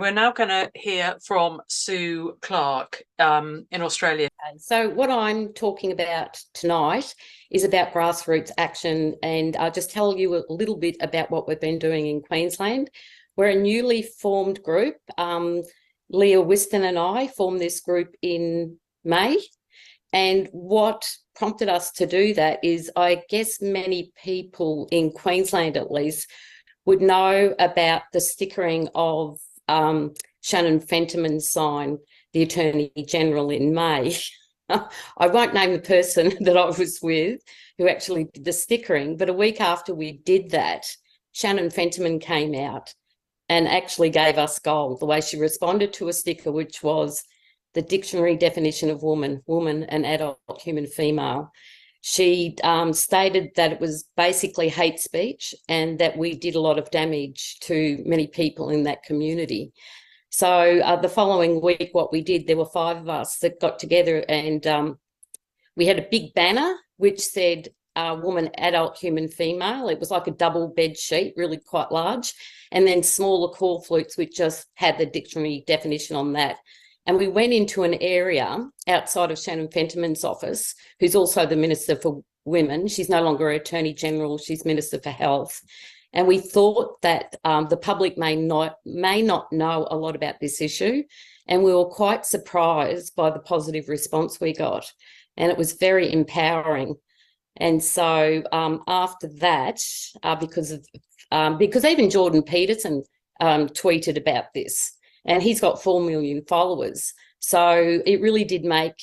We're now going to hear from Sue Clark in Australia. So what I'm talking about tonight is about grassroots action, and I'll just tell you a little bit about what we've been doing in Queensland. We're a newly formed group. Leah Whiston and I formed this group in May, and what prompted us to do that is, I guess many people in Queensland at least would know about the stickering of Shannon Fentiman's sign, the Attorney General, in May. I won't name the person that I was with who actually did the stickering, but a week after we did that, Shannon Fentiman came out and actually gave us gold, the way she responded to a sticker, which was the dictionary definition of woman, an adult human female. She stated that it was basically hate speech and that we did a lot of damage to many people in that community. So the following week, what we did, there were 5 of us that got together, and we had a big banner which said woman, adult, human, female. It was like a double bed sheet, really quite large, and then smaller call flutes which just had the dictionary definition on that. And we went into an area outside of Shannon Fentiman's office, who's also the Minister for Women. She's no longer Attorney General, she's Minister for Health. And we thought that the public may not know a lot about this issue. And we were quite surprised by the positive response we got. And it was very empowering. And so after that, because even Jordan Peterson tweeted about this, and he's got 4 million followers. So it really did make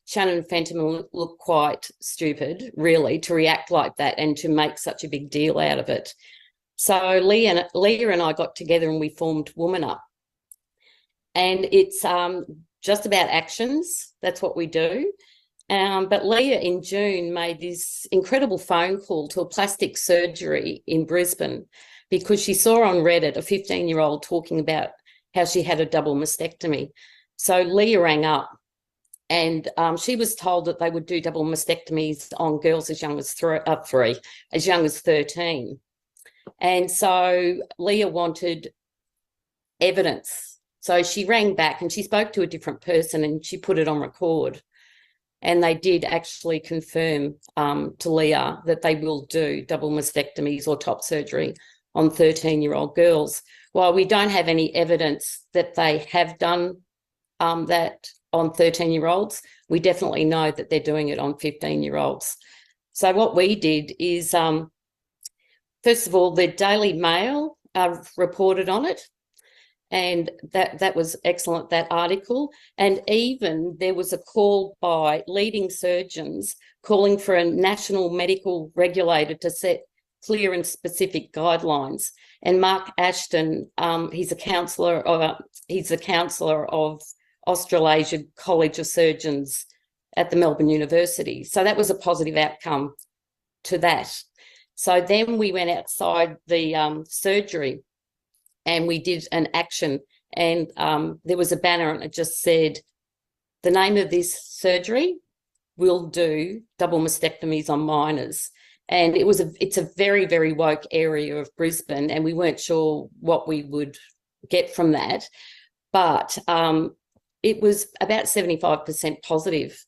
Shannon Fentiman look quite stupid, really, to react like that and to make such a big deal out of it. So Leah and I got together and we formed Woman Up. And it's just about actions. That's what we do. But Leah in June made this incredible phone call to a plastic surgery in Brisbane because she saw on Reddit a 15-year-old talking about how she had a double mastectomy. So Leah rang up, and she was told that they would do double mastectomies on girls as young as 13. And so Leah wanted evidence. So she rang back and she spoke to a different person and she put it on record. And they did actually confirm to Leah that they will do double mastectomies or top surgery on 13-year-old girls. While we don't have any evidence that they have done that on 13-year-olds, we definitely know that they're doing it on 15-year-olds. So what we did is, first of all, the Daily Mail reported on it, and that was excellent, that article. And even there was a call by leading surgeons calling for a national medical regulator to set clear and specific guidelines. And Mark Ashton, he's a counsellor of Australasia College of Surgeons at the Melbourne University. So that was a positive outcome to that. So then we went outside the surgery and we did an action, and there was a banner and it just said, the name of this surgery will do double mastectomies on minors. And it's a very, very woke area of Brisbane, and we weren't sure what we would get from that. But it was about 75% positive.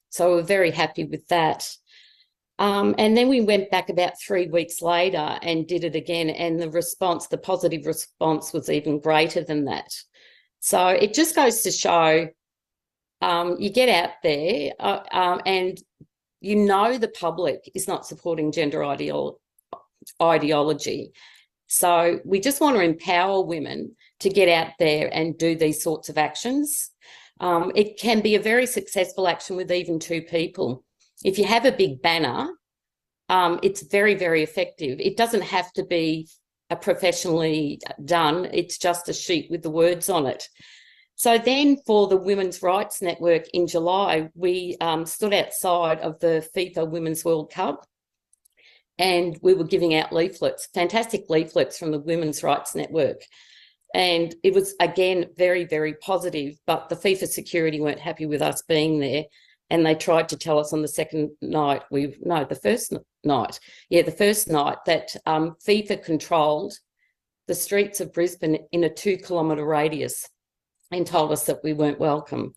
So we're very happy with that. And then we went back about 3 weeks later and did it again. And the positive response was even greater than that. So it just goes to show you get out there and you know the public is not supporting gender ideology. So we just want to empower women to get out there and do these sorts of actions. It can be a very successful action with even 2 people. If you have a big banner, it's very, very effective. It doesn't have to be professionally done. It's just a sheet with the words on it. So then for the Women's Rights Network in July, we stood outside of the FIFA Women's World Cup and we were giving out leaflets, fantastic leaflets from the Women's Rights Network. And it was, again, very, very positive, but the FIFA security weren't happy with us being there. And they tried to tell us on the first night that FIFA controlled the streets of Brisbane in a 2-kilometre radius and told us that we weren't welcome,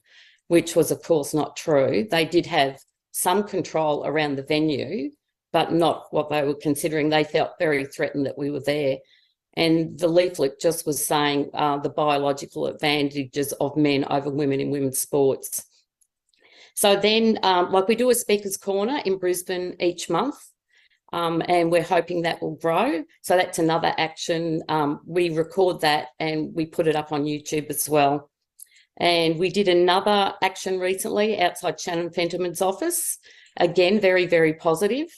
which was, of course, not true. They did have some control around the venue, but not what they were considering. They felt very threatened that we were there. And the leaflet just was saying the biological advantages of men over women in women's sports. So then, like, we do a speaker's corner in Brisbane each month, and we're hoping that will grow. So that's another action. We record that and we put it up on YouTube as well. And we did another action recently outside Shannon Fentiman's office. Again, very, very positive.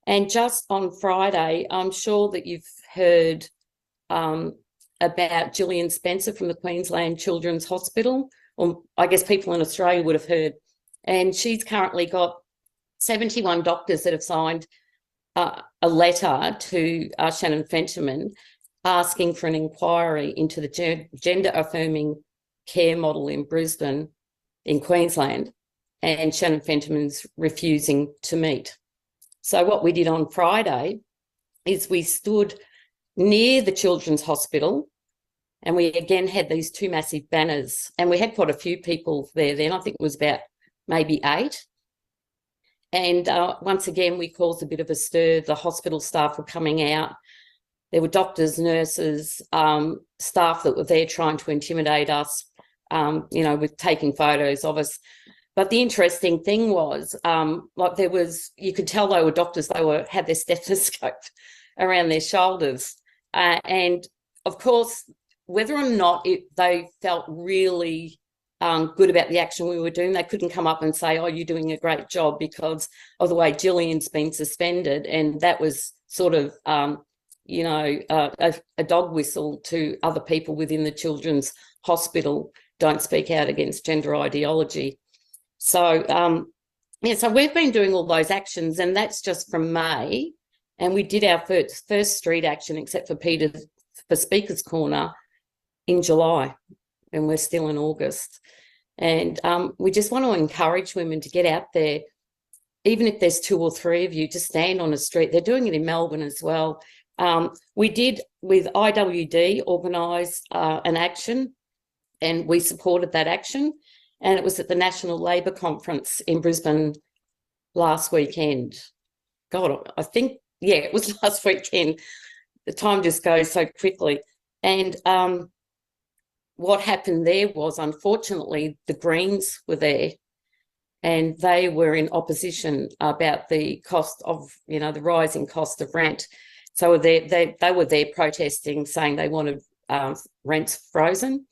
And just on Friday, I'm sure that you've heard about Gillian Spencer from the Queensland Children's Hospital, or I guess people in Australia would have heard. And she's currently got 71 doctors that have signed a letter to Shannon Fentiman asking for an inquiry into the gender-affirming care model in Brisbane, in Queensland, and Shannon Fentiman's refusing to meet. So what we did on Friday is we stood near the Children's Hospital, and we again had these 2 massive banners, and we had quite a few people there then. I think it was about maybe 8. And once again, we caused a bit of a stir. The hospital staff were coming out. There were doctors, nurses, staff that were there trying to intimidate us, with taking photos of us. But the interesting thing was, you could tell they were doctors. They had their stethoscope around their shoulders. And of course, whether or not they felt really good about the action we were doing, they couldn't come up and say, oh, you're doing a great job, because of the way Gillian's been suspended. And that was sort of, a dog whistle to other people within the Children's Hospital. Don't speak out against gender ideology. So, so we've been doing all those actions, and that's just from May. And we did our first street action, except for Peter, for Speaker's Corner, in July, and we're still in August. And we just want to encourage women to get out there, even if there's 2 or 3 of you, to stand on a street. They're doing it in Melbourne as well. We did, with IWD, organise an action, and we supported that action. And it was at the National Labour Conference in Brisbane last weekend. God, I think, yeah, it was last weekend. The time just goes so quickly. And what happened there was, unfortunately, the Greens were there, and they were in opposition about the cost of, the rising cost of rent. So they were there protesting, saying they wanted rents frozen.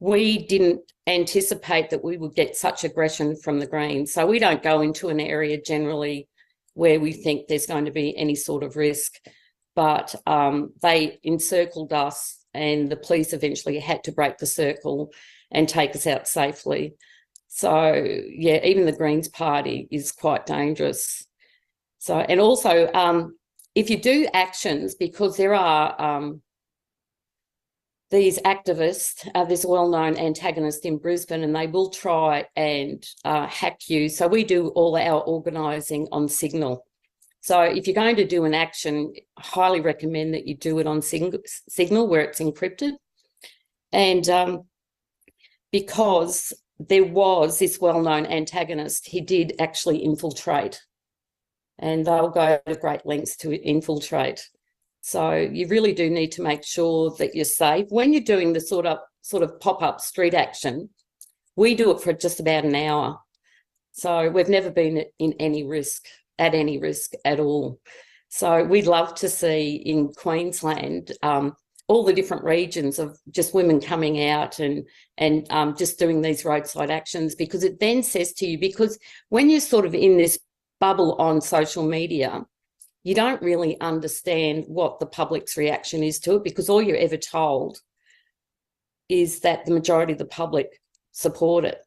We didn't anticipate that we would get such aggression from the Greens. So we don't go into an area generally where we think there's going to be any sort of risk. But they encircled us, and the police eventually had to break the circle and take us out safely. So, yeah, even the Greens party is quite dangerous. So, and also, if you do actions, because there are these activists, there's a well-known antagonist in Brisbane, and they will try and hack you. So we do all our organising on Signal. So if you're going to do an action, I highly recommend that you do it on Signal, where it's encrypted. And because there was this well-known antagonist, he did actually infiltrate, and they'll go to great lengths to infiltrate. So you really do need to make sure that you're safe. When you're doing the sort of pop-up street action, we do it for just about an hour. So we've never been at any risk at all. So we'd love to see in Queensland all the different regions of just women coming out and just doing these roadside actions, because it then says to you, because when you're sort of in this bubble on social media, you don't really understand what the public's reaction is to it, because all you're ever told is that the majority of the public support it.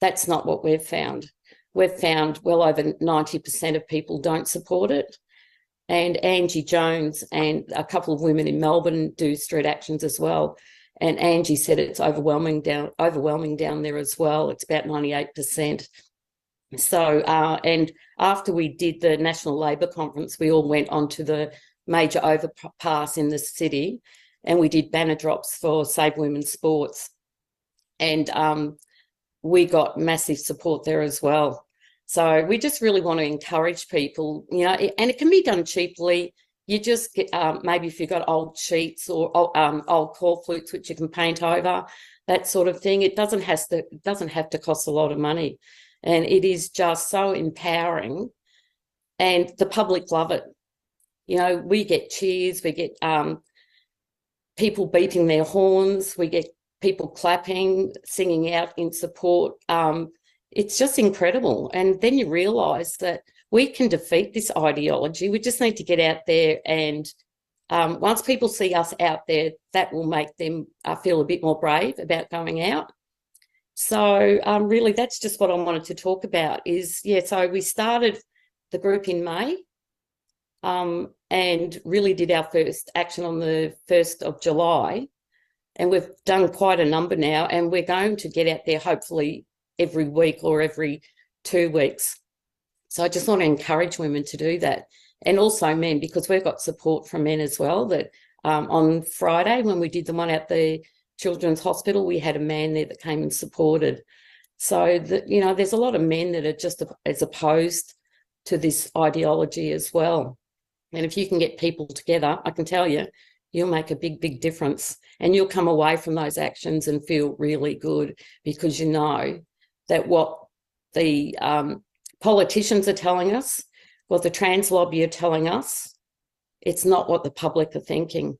That's not what we've found. We've found well over 90% of people don't support it. And Angie Jones and a couple of women in Melbourne do street actions as well. And Angie said it's overwhelming down there as well. It's about 98%. So, and after we did the National Labour Conference, we all went onto the major overpass in the city, and we did banner drops for Save Women's Sports. And we got massive support there as well. So we just really want to encourage people, you know, and it can be done cheaply. You just get, maybe if you've got old sheets or old call flutes which you can paint over, that sort of thing. It doesn't have to cost a lot of money, and it is just so empowering, and the public love it. You know, we get cheers, we get people beating their horns, we get people clapping, singing out in support. It's just incredible. And then you realise that we can defeat this ideology. We just need to get out there, and once people see us out there, that will make them feel a bit more brave about going out. So really, that's just what I wanted to talk about is, yeah, so we started the group in May and really did our first action on the 1st of July. And we've done quite a number now, and we're going to get out there hopefully every week or every 2 weeks. So I just want to encourage women to do that, and also men, because we've got support from men as well. That on Friday, when we did the one at the Children's Hospital, we had a man there that came and supported. So that, you know, there's a lot of men that are just as opposed to this ideology as well. And if you can get people together, I can tell you, you'll make a big, big difference, and you'll come away from those actions and feel really good, because you know that what the politicians are telling us, what the trans lobby are telling us, it's not what the public are thinking.